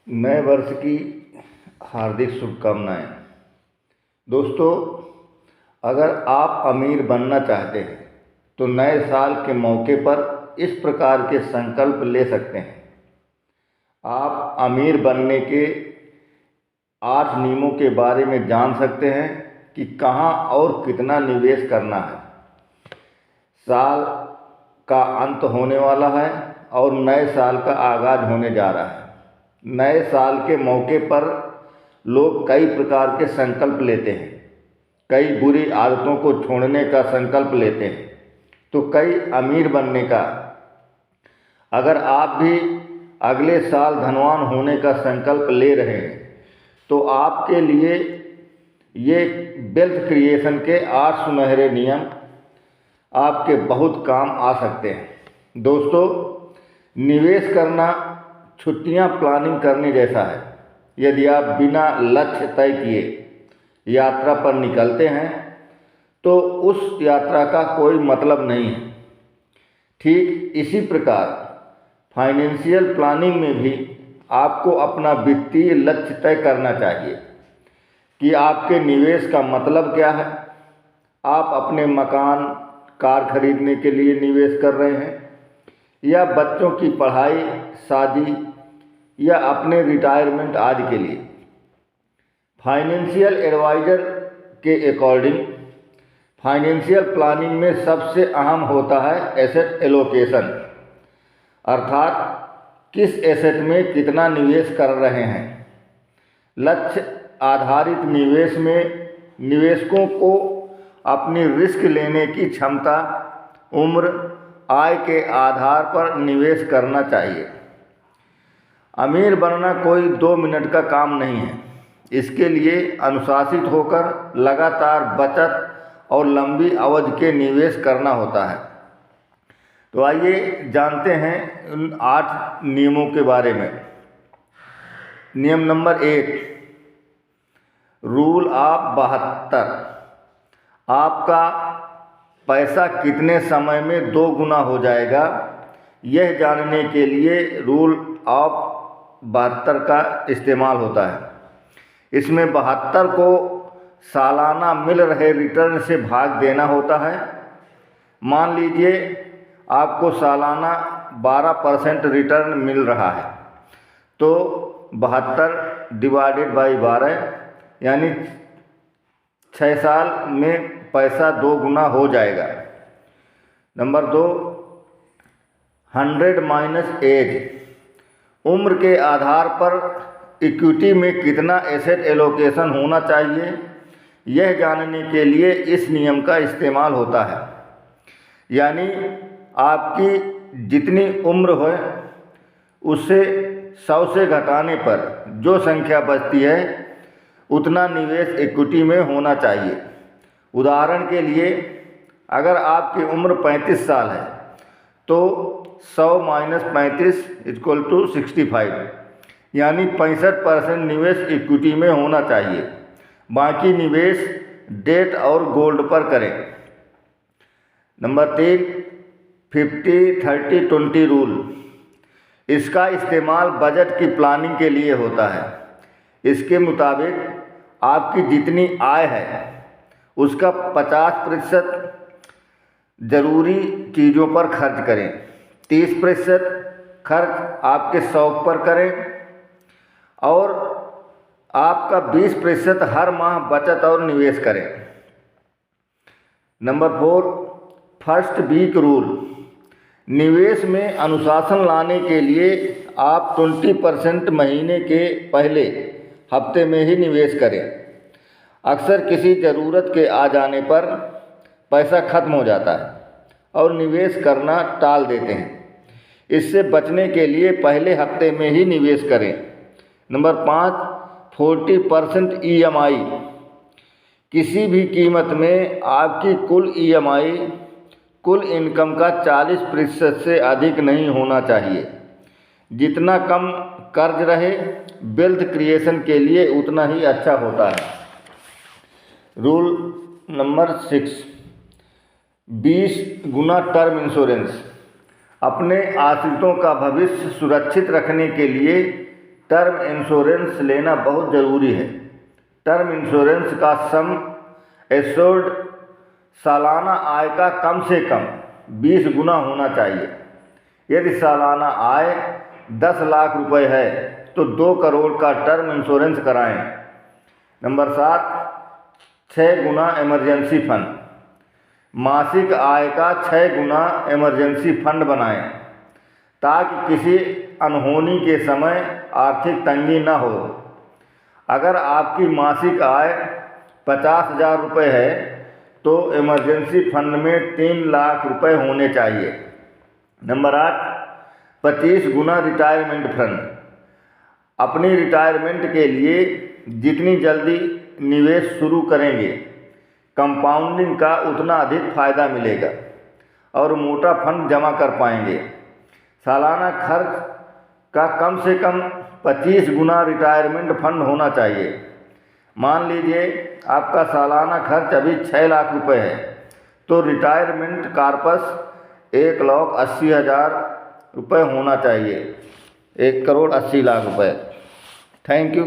नए वर्ष की हार्दिक शुभकामनाएं। दोस्तों, अगर आप अमीर बनना चाहते हैं तो नए साल के मौके पर इस प्रकार के संकल्प ले सकते हैं। आप अमीर बनने के 8 नियमों के बारे में जान सकते हैं कि कहां और कितना निवेश करना है। साल का अंत होने वाला है और नए साल का आगाज़ होने जा रहा है। नए साल के मौके पर लोग कई प्रकार के संकल्प लेते हैं। कई बुरी आदतों को छोड़ने का संकल्प लेते हैं तो कई अमीर बनने का। अगर आप भी अगले साल धनवान होने का संकल्प ले रहे हैं तो आपके लिए ये वेल्थ क्रिएशन के 8 सुनहरे नियम आपके बहुत काम आ सकते हैं। दोस्तों, निवेश करना छुट्टियां प्लानिंग करने जैसा है। यदि आप बिना लक्ष्य तय किए यात्रा पर निकलते हैं तो उस यात्रा का कोई मतलब नहीं है। ठीक इसी प्रकार फाइनेंशियल प्लानिंग में भी आपको अपना वित्तीय लक्ष्य तय करना चाहिए कि आपके निवेश का मतलब क्या है। आप अपने मकान, कार खरीदने के लिए निवेश कर रहे हैं या बच्चों की पढ़ाई, शादी या अपने रिटायरमेंट आदि के लिए। फाइनेंशियल एडवाइज़र के अकॉर्डिंग फाइनेंशियल प्लानिंग में सबसे अहम होता है एसेट एलोकेशन, अर्थात किस एसेट में कितना निवेश कर रहे हैं। लक्ष्य आधारित निवेश में निवेशकों को अपनी रिस्क लेने की क्षमता, उम्र, आय के आधार पर निवेश करना चाहिए। अमीर बनना कोई 2 मिनट का काम नहीं है। इसके लिए अनुशासित होकर लगातार बचत और लंबी अवधि के निवेश करना होता है। तो आइए जानते हैं उन 8 नियमों के बारे में। नियम नंबर 1, रूल ऑफ 72। आपका पैसा कितने समय में 2 गुना हो जाएगा, यह जानने के लिए रूल ऑफ 72 का इस्तेमाल होता है। इसमें 72 को सालाना मिल रहे रिटर्न से भाग देना होता है। मान लीजिए आपको सालाना 12% रिटर्न मिल रहा है तो 72 डिवाइडेड बाई 12 यानी 6 साल में पैसा 2 गुना हो जाएगा। Number 2, 100 minus age. उम्र के आधार पर इक्विटी में कितना एसेट एलोकेशन होना चाहिए, यह जानने के लिए इस नियम का इस्तेमाल होता है। यानी आपकी जितनी उम्र हो उससे 100 से घटाने पर जो संख्या बचती है उतना निवेश इक्विटी में होना चाहिए। उदाहरण के लिए, अगर आपकी उम्र 35 साल है तो 100 माइनस 35 इक्वल टू 65, यानी 65% निवेश इक्विटी में होना चाहिए। बाकी निवेश डेट और गोल्ड पर करें। Number 3, 50-30-20 rule. इसका इस्तेमाल बजट की प्लानिंग के लिए होता है। इसके मुताबिक आपकी जितनी आय है उसका 50% ज़रूरी चीज़ों पर खर्च करें, 30% खर्च आपके शौक पर करें और आपका 20% हर माह बचत और निवेश करें। Number 4, first week rule. निवेश में अनुशासन लाने के लिए आप 20% महीने के पहले हफ्ते में ही निवेश करें। अक्सर किसी ज़रूरत के आ जाने पर पैसा खत्म हो जाता है और निवेश करना टाल देते हैं। इससे बचने के लिए पहले हफ्ते में ही निवेश करें। Number 5, 40% EMI। किसी भी कीमत में आपकी कुल EMI कुल इनकम का 40% से अधिक नहीं होना चाहिए। जितना कम कर्ज रहे वेल्थ क्रिएशन के लिए उतना ही अच्छा होता है। रूल नंबर 6, 20 गुना टर्म इंश्योरेंस। अपने आश्रितों का भविष्य सुरक्षित रखने के लिए टर्म इंश्योरेंस लेना बहुत ज़रूरी है। टर्म इंश्योरेंस का सम एश्योर्ड सालाना आय का कम से कम 20 गुना होना चाहिए। यदि सालाना आय 10 लाख रुपए है तो 2 करोड़ का टर्म इंश्योरेंस कराएं। नंबर 7, 6 गुना इमरजेंसी फंड। मासिक आय का 6 गुना इमरजेंसी फंड बनाएं ताकि किसी अनहोनी के समय आर्थिक तंगी न हो। अगर आपकी मासिक आय 50,000 रुपये है तो इमरजेंसी फंड में 3 लाख रुपए होने चाहिए। नंबर 8, 25 गुना रिटायरमेंट फंड। अपनी रिटायरमेंट के लिए जितनी जल्दी निवेश शुरू करेंगे, कंपाउंडिंग का उतना अधिक फायदा मिलेगा और मोटा फंड जमा कर पाएंगे। सालाना खर्च का कम से कम 25 गुना रिटायरमेंट फंड होना चाहिए। मान लीजिए आपका सालाना खर्च अभी 6 लाख रुपए है तो रिटायरमेंट कॉर्पस 1,80,000 रुपये होना चाहिए। 1,80,00,000 रुपये। Thank you.